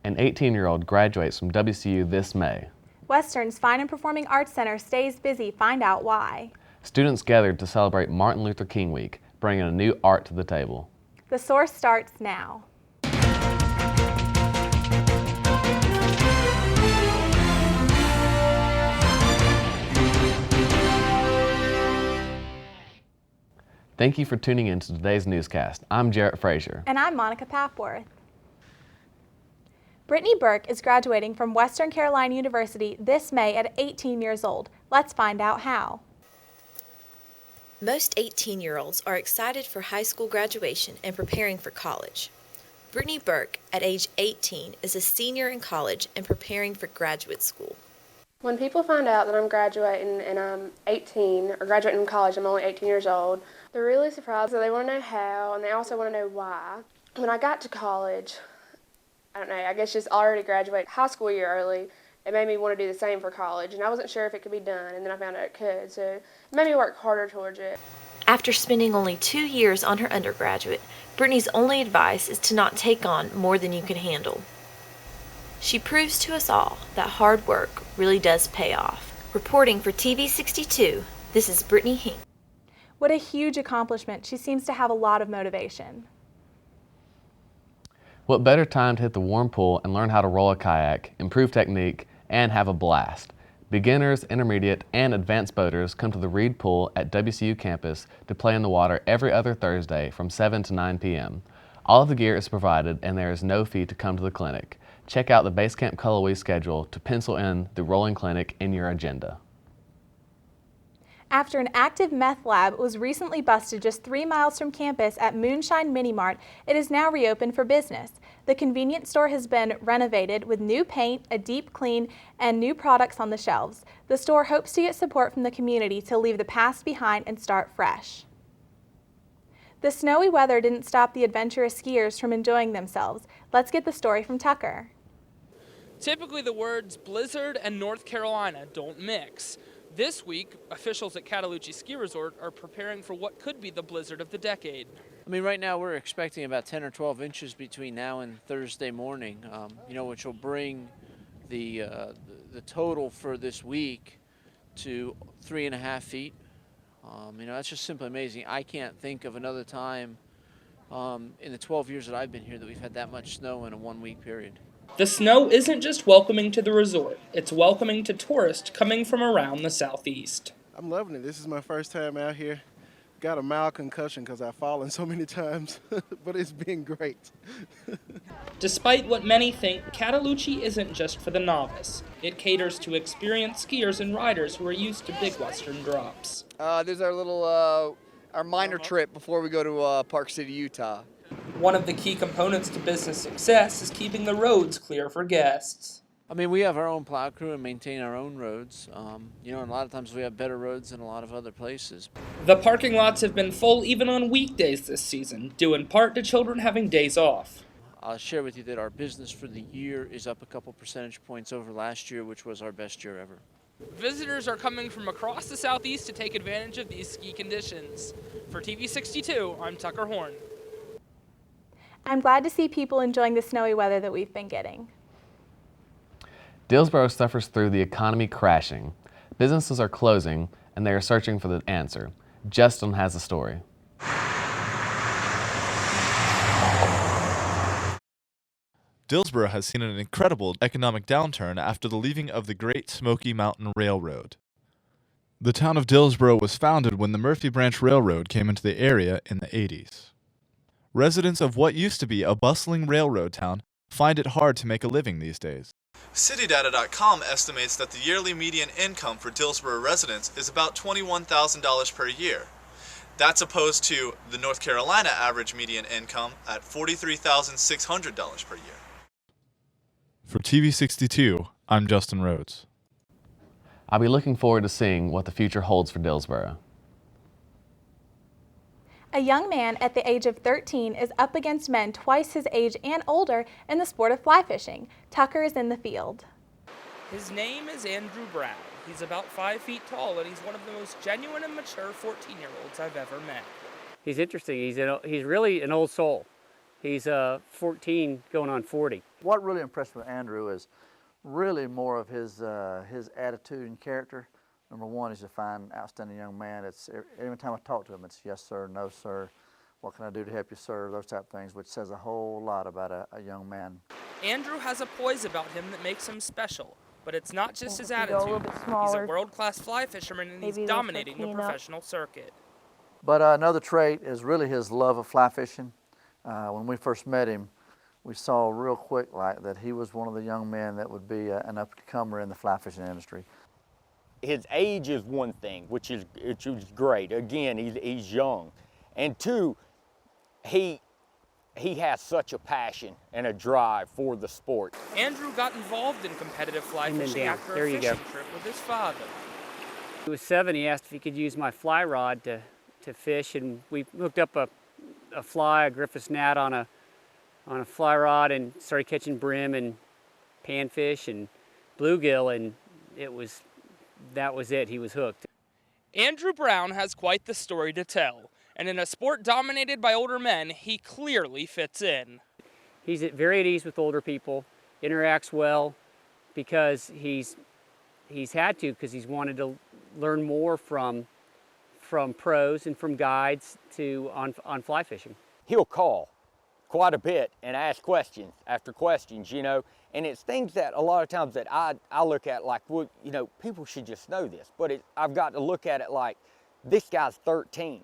An 18-year-old graduates from WCU this May. Western's Fine and Performing Arts Center stays busy. Find out why. Students gathered to celebrate Martin Luther King Week, bringing a new art to the table. The Source starts now. Thank you for tuning in to today's newscast. I'm Jarret Frazier. And I'm Monica Papworth. Brittany Burke is graduating from Western Carolina University this May at 18 years old. Let's find out how. Most 18-year-olds are excited for high school graduation and preparing for college. Brittany Burke, at age 18, is a senior in college and preparing for graduate school. When people find out that I'm graduating and I'm 18, or graduating from college, I'm only 18 years old, they're really surprised. They want to know how, and they also want to know why. When I got to college, I don't know, I guess just already graduated high school year early, it made me want to do the same for college, and I wasn't sure if it could be done, and then I found out it could, so it made me work harder towards it. After spending only 2 years on her undergraduate, Brittany's only advice is to not take on more than you can handle. She proves to us all that hard work really does pay off. Reporting for TV 62, this is Brittany Hink. What a huge accomplishment. She seems to have a lot of motivation. What better time to hit the warm pool and learn how to roll a kayak, improve technique, and have a blast. Beginners, intermediate, and advanced boaters come to the Reed Pool at WCU campus to play in the water every other Thursday from 7 to 9 p.m. All of the gear is provided and there is no fee to come to the clinic. Check out the Basecamp Cullowhee schedule to pencil in the rolling clinic in your agenda. After an active meth lab was recently busted just 3 miles from campus at Moonshine Mini Mart, it is now reopened for business. The convenience store has been renovated with new paint, a deep clean, and new products on the shelves. The store hopes to get support from the community to leave the past behind and start fresh. The snowy weather didn't stop the adventurous skiers from enjoying themselves. Let's get the story from Tucker. Typically, the words blizzard and North Carolina don't mix. This week, officials at Cataloochee Ski Resort are preparing for what could be the blizzard of the decade. I mean, right now we're expecting about 10 or 12 inches between now and Thursday morning, which will bring the total for this week to 3.5 feet. That's just simply amazing. I can't think of another time in the 12 years that I've been here that we've had that much snow in a 1-week period. The snow isn't just welcoming to the resort, it's welcoming to tourists coming from around the southeast. I'm loving it. This is my first time out here. Got a mild concussion because I've fallen so many times, but it's been great. Despite what many think, Cataloochee isn't just for the novice. It caters to experienced skiers and riders who are used to big western drops. This is our little, our minor trip before we go to Park City, Utah. One of the key components to business success is keeping the roads clear for guests. I mean, we have our own plow crew and maintain our own roads. And a lot of times we have better roads than a lot of other places. The parking lots have been full even on weekdays this season, due in part to children having days off. I'll share with you that our business for the year is up a couple percentage points over last year, which was our best year ever. Visitors are coming from across the southeast to take advantage of these ski conditions. For TV 62, I'm Tucker Horne. I'm glad to see people enjoying the snowy weather that we've been getting. Dillsboro suffers through the economy crashing. Businesses are closing and they are searching for the answer. Justin has the story. Dillsboro has seen an incredible economic downturn after the leaving of the Great Smoky Mountain Railroad. The town of Dillsboro was founded when the Murphy Branch Railroad came into the area in the 80s. Residents of what used to be a bustling railroad town find it hard to make a living these days. CityData.com estimates that the yearly median income for Dillsboro residents is about $21,000 per year. That's opposed to the North Carolina average median income at $43,600 per year. For TV 62, I'm Justin Rhodes. I'll be looking forward to seeing what the future holds for Dillsboro. A young man at the age of 13 is up against men twice his age and older in the sport of fly fishing. Tucker is in the field. His name is Andrew Brown. He's about 5 feet tall, and he's one of the most genuine and mature 14-year-olds I've ever met. He's interesting. He's really an old soul. He's 14 going on 40. What really impressed me with Andrew is really more of his attitude and character. Number one, he's a fine, outstanding young man. It's every time I talk to him, it's yes sir, no sir, what can I do to help you, sir, those type of things, which says a whole lot about a young man. Andrew has a poise about him that makes him special, but it's not just his attitude. He's a world-class fly fisherman, and he's dominating the professional circuit. But another trait is really his love of fly fishing. When we first met him, we saw real quick that he was one of the young men that would be an up-and-comer in the fly fishing industry. His age is one thing, which is great. Again, he's young. And two, he has such a passion and a drive for the sport. Andrew got involved in competitive fly fishing after a fishing trip with his father. He was 7, he asked if he could use my fly rod to fish, and we hooked up a Griffith's gnat on a fly rod and started catching brim and panfish and bluegill, and that was it. He was hooked. Andrew Brown has quite the story to tell, and in a sport dominated by older men, he clearly fits in. He's very at ease with older people, interacts well because he's had to, because he's wanted to learn more from pros and from guides on fly fishing. He'll call quite a bit and ask questions after questions, and it's things that a lot of times that I look at like, well, people should just know this, but I've got to look at it like, this guy's 13,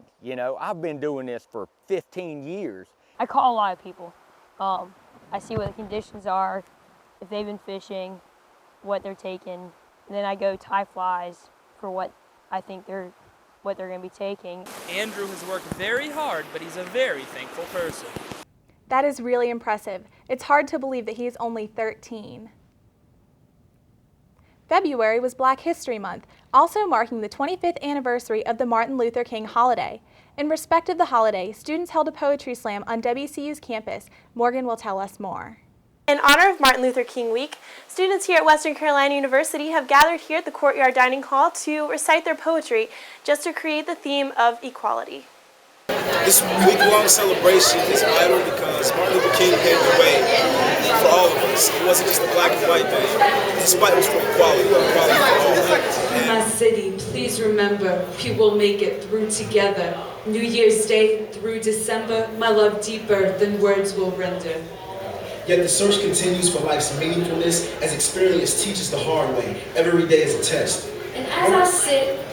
I've been doing this for 15 years. I call a lot of people. I see what the conditions are, if they've been fishing, what they're taking, and then I go tie flies for what I think they're going to be taking. Andrew has worked very hard, but he's a very thankful person. That is really impressive. It's hard to believe that he is only 13. February was Black History Month, also marking the 25th anniversary of the Martin Luther King holiday. In respect of the holiday, students held a poetry slam on WCU's campus. Morgan will tell us more. In honor of Martin Luther King Week, students here at Western Carolina University have gathered here at the Courtyard Dining Hall to recite their poetry just to create the theme of equality. This week-long celebration is vital because Martin Luther King paved the way for all of us. It wasn't just a black and white thing. His fight was for equality for all. In my city, please remember, we will make it through together. New Year's Day through December, my love deeper than words will render. Yet the search continues for life's meaningfulness as experience teaches the hard way. Every day is a test. And as I sit,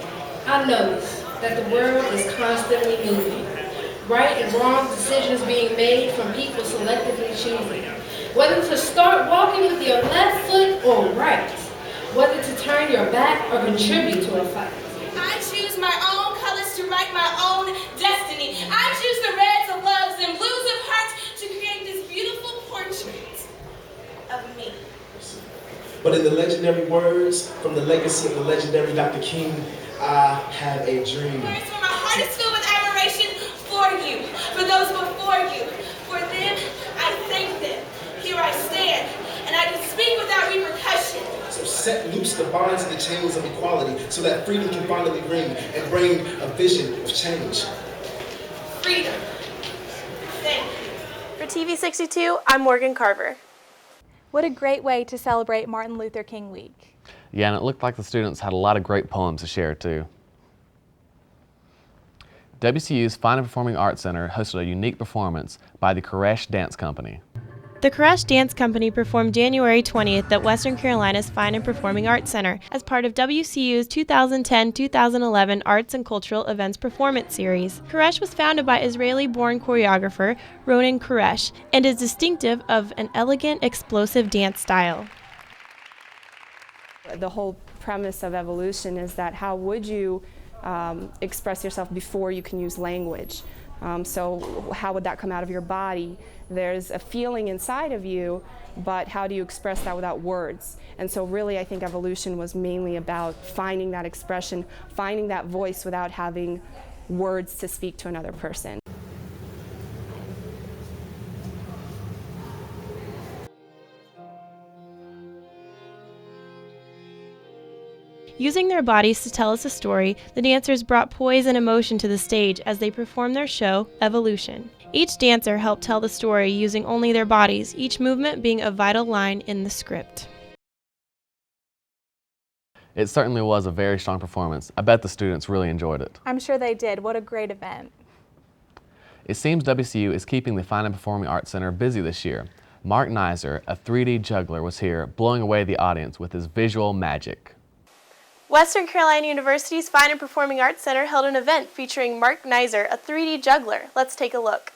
I notice that the world is constantly moving. Right and wrong decisions being made from people selectively choosing. Whether to start walking with your left foot or right. Whether to turn your back or contribute to a fight. I choose my own colors to write my own destiny. I choose the reds of loves and blues of hearts to create this beautiful portrait of me. But in the legendary words from the legacy of the legendary Dr. King, I have a dream. Words where my heart is filled with admiration for you, for those before you. For them, I thank them. Here I stand, and I can speak without repercussion. So set loose the bonds and the chains of equality so that freedom can finally ring and bring a vision of change. Freedom. Thank you. For TV62, I'm Morgan Carver. What a great way to celebrate Martin Luther King Week. Yeah, and it looked like the students had a lot of great poems to share too. WCU's Fine and Performing Arts Center hosted a unique performance by the Koresh Dance Company. The Koresh Dance Company performed January 20th at Western Carolina's Fine and Performing Arts Center as part of WCU's 2010-2011 Arts and Cultural Events Performance Series. Koresh was founded by Israeli-born choreographer Ronen Koresh and is distinctive of an elegant, explosive dance style. The whole premise of evolution is that how would you express yourself before you can use language? So how would that come out of your body? There's a feeling inside of you, but how do you express that without words? And so really I think evolution was mainly about finding that expression, finding that voice without having words to speak to another person. Using their bodies to tell us a story, the dancers brought poise and emotion to the stage as they performed their show, Evolution. Each dancer helped tell the story using only their bodies, each movement being a vital line in the script. It certainly was a very strong performance. I bet the students really enjoyed it. I'm sure they did. What a great event. It seems WCU is keeping the Fine and Performing Arts Center busy this year. Mark Neiser, a 3D juggler, was here, blowing away the audience with his visual magic. Western Carolina University's Fine and Performing Arts Center held an event featuring Mark Neiser, a 3D juggler. Let's take a look.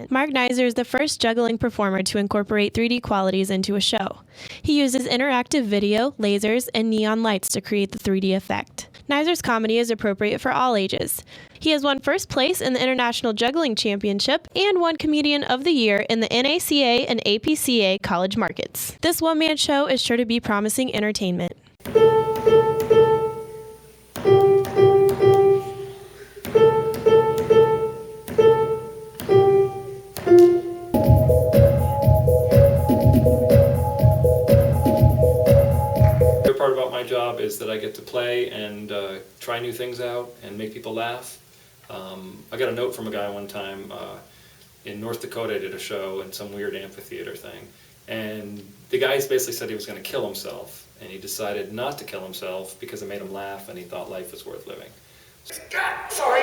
Mark Neiser is the first juggling performer to incorporate 3D qualities into a show. He uses interactive video, lasers, and neon lights to create the 3D effect. Neiser's comedy is appropriate for all ages. He has won first place in the International Juggling Championship and won Comedian of the Year in the NACA and APCA college markets. This one-man show is sure to be promising entertainment. Part about my job is that I get to play and try new things out and make people laugh. I got a note from a guy one time in North Dakota. I did a show in some weird amphitheater thing, and the guy basically said he was going to kill himself, and he decided not to kill himself because it made him laugh and he thought life was worth living. Sorry.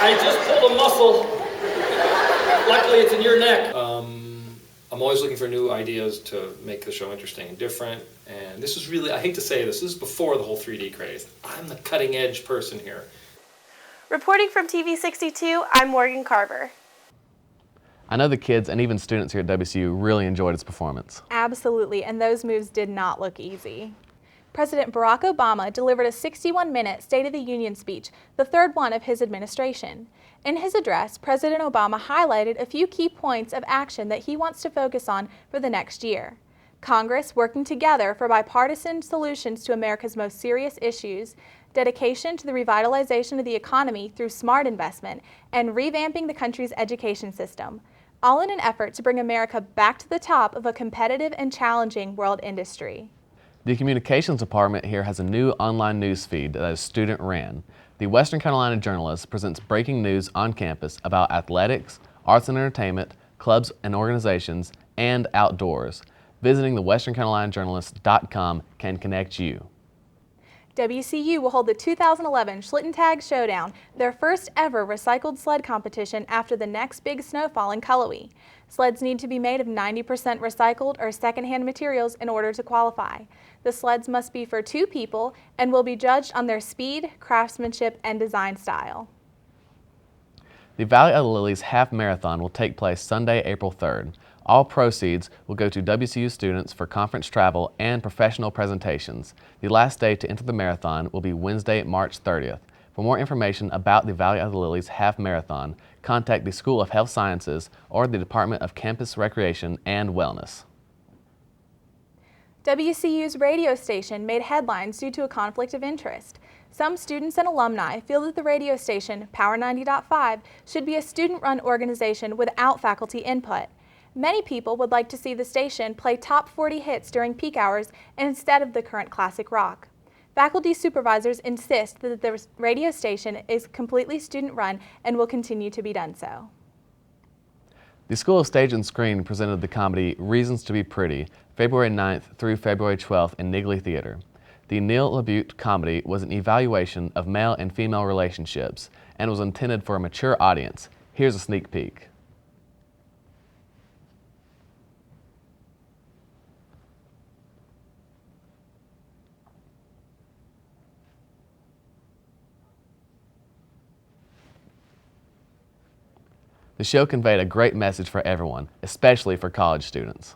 I just pulled a muscle. Luckily it's in your neck. I'm always looking for new ideas to make the show interesting and different. And this is really, I hate to say this is before the whole 3D craze. I'm the cutting edge person here. Reporting from TV 62, I'm Morgan Carver. I know the kids and even students here at WCU really enjoyed its performance. Absolutely, and those moves did not look easy. President Barack Obama delivered a 61-minute State of the Union speech, the third one of his administration. In his address, President Obama highlighted a few key points of action that he wants to focus on for the next year. Congress working together for bipartisan solutions to America's most serious issues, dedication to the revitalization of the economy through smart investment, and revamping the country's education system, all in an effort to bring America back to the top of a competitive and challenging world industry. The communications department here has a new online news feed that is student-ran. The Western Carolina Journalist presents breaking news on campus about athletics, arts and entertainment, clubs and organizations, and outdoors. Visiting the westerncarolinajournalist.com can connect you. WCU will hold the 2011 Schlittentag Showdown, their first ever recycled sled competition after the next big snowfall in Cullowhee. Sleds need to be made of 90% recycled or secondhand materials in order to qualify. The sleds must be for 2 people and will be judged on their speed, craftsmanship, and design style. The Valley of the Lilies Half Marathon will take place Sunday, April 3rd. All proceeds will go to WCU students for conference travel and professional presentations. The last day to enter the marathon will be Wednesday, March 30th. For more information about the Valley of the Lilies Half Marathon, contact the School of Health Sciences or the Department of Campus Recreation and Wellness. WCU's radio station made headlines due to a conflict of interest. Some students and alumni feel that the radio station, Power 90.5, should be a student-run organization without faculty input. Many people would like to see the station play top 40 hits during peak hours instead of the current classic rock. Faculty supervisors insist that the radio station is completely student-run and will continue to be done so. The School of Stage and Screen presented the comedy Reasons to be Pretty, February 9th through February 12th in Nigley Theater. The Neil LaBute comedy was an evaluation of male and female relationships and was intended for a mature audience. Here's a sneak peek. The show conveyed a great message for everyone, especially for college students.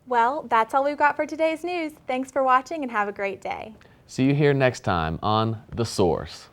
Well, that's all we've got for today's news. Thanks for watching and have a great day. See you here next time on The Source.